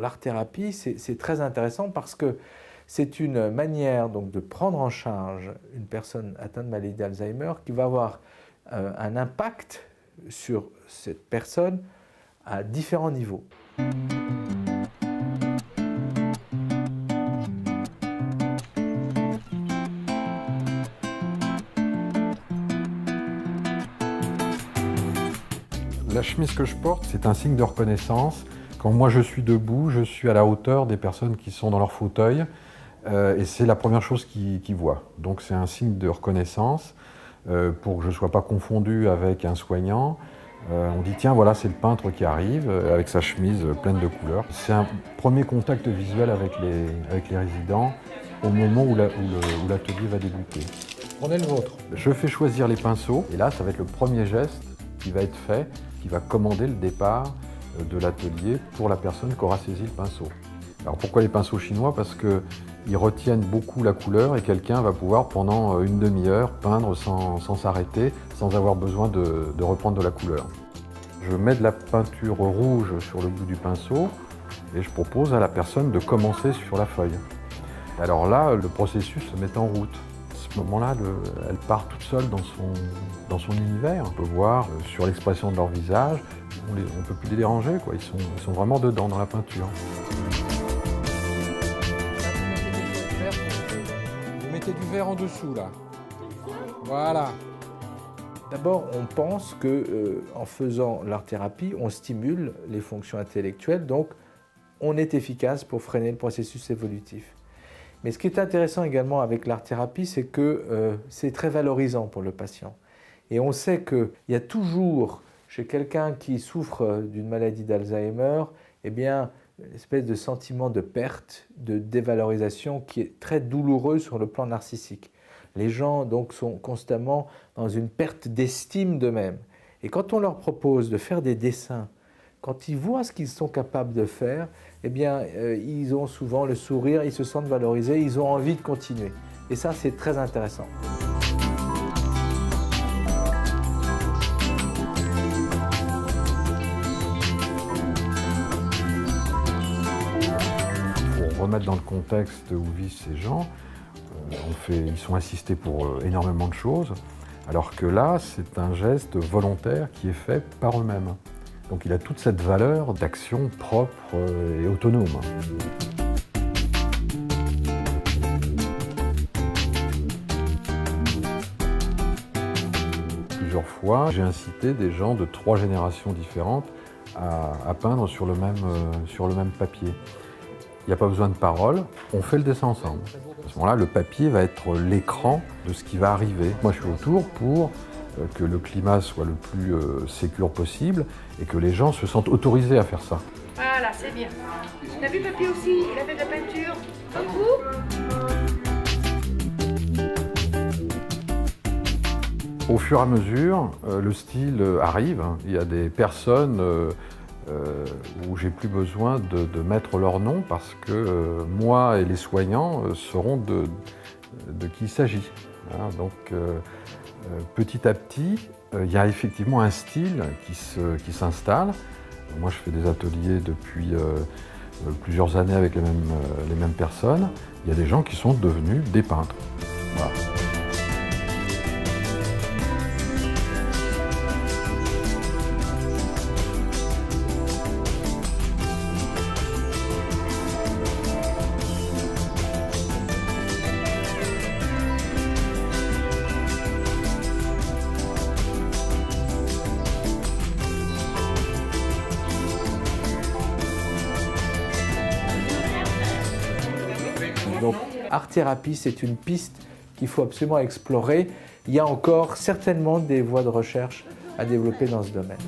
l'art-thérapie, c'est très intéressant parce que c'est une manière donc, de prendre en charge une personne atteinte de maladie d'Alzheimer qui va avoir un impact sur cette personne à différents niveaux. La chemise que je porte, c'est un signe de reconnaissance. Quand moi je suis debout, je suis à la hauteur des personnes qui sont dans leur fauteuil et c'est la première chose qu'ils voient. Donc c'est un signe de reconnaissance pour que je ne sois pas confondu avec un soignant. On dit tiens voilà c'est le peintre qui arrive avec sa chemise pleine de couleurs. C'est un premier contact visuel avec les résidents au moment où l'atelier va débuter. Prenez le vôtre. Je fais choisir les pinceaux et là ça va être le premier geste qui va être fait, qui va commander le départ de l'atelier pour la personne qui aura saisi le pinceau. Alors pourquoi les pinceaux chinois? Parce qu'ils retiennent beaucoup la couleur et quelqu'un va pouvoir pendant une demi-heure peindre sans s'arrêter, sans avoir besoin de reprendre de la couleur. Je mets de la peinture rouge sur le bout du pinceau et je propose à la personne de commencer sur la feuille. Alors là, le processus se met en route. À ce moment-là, elle part toute seule dans son univers. On peut voir sur l'expression de leur visage, on ne peut plus les déranger, quoi. Ils sont vraiment dedans dans la peinture. Vous mettez du vert en dessous, là. Voilà. D'abord, on pense qu'en faisant l'art-thérapie, on stimule les fonctions intellectuelles, donc on est efficace pour freiner le processus évolutif. Mais ce qui est intéressant également avec l'art-thérapie, c'est que c'est très valorisant pour le patient. Et on sait qu'il y a toujours, chez quelqu'un qui souffre d'une maladie d'Alzheimer, eh bien, une espèce de sentiment de perte, de dévalorisation qui est très douloureux sur le plan narcissique. Les gens donc sont constamment dans une perte d'estime d'eux-mêmes. Et quand on leur propose de faire des dessins, quand ils voient ce qu'ils sont capables de faire, eh bien, ils ont souvent le sourire, ils se sentent valorisés, ils ont envie de continuer. Et ça, c'est très intéressant. Pour remettre dans le contexte où vivent ces gens, ils sont assistés pour énormément de choses, alors que là, c'est un geste volontaire qui est fait par eux-mêmes. Donc il a toute cette valeur d'action propre et autonome. Plusieurs fois, j'ai incité des gens de 3 générations différentes à peindre sur le même papier. Il n'y a pas besoin de paroles, on fait le dessin ensemble. À ce moment-là, le papier va être l'écran de ce qui va arriver. Moi, je suis autour pour que le climat soit le plus sécure possible et que les gens se sentent autorisés à faire ça. Voilà, c'est bien. T'as vu papy aussi, il a fait de la peinture. Au fur et à mesure, le style arrive. Il y a des personnes où j'ai plus besoin de mettre leur nom parce que moi et les soignants sauront de qui il s'agit. Voilà, donc, petit à petit, il y a effectivement un style qui s'installe. Moi, je fais des ateliers depuis plusieurs années avec les mêmes personnes. Il y a des gens qui sont devenus des peintres. Voilà. Donc, art-thérapie, c'est une piste qu'il faut absolument explorer. Il y a encore certainement des voies de recherche à développer dans ce domaine.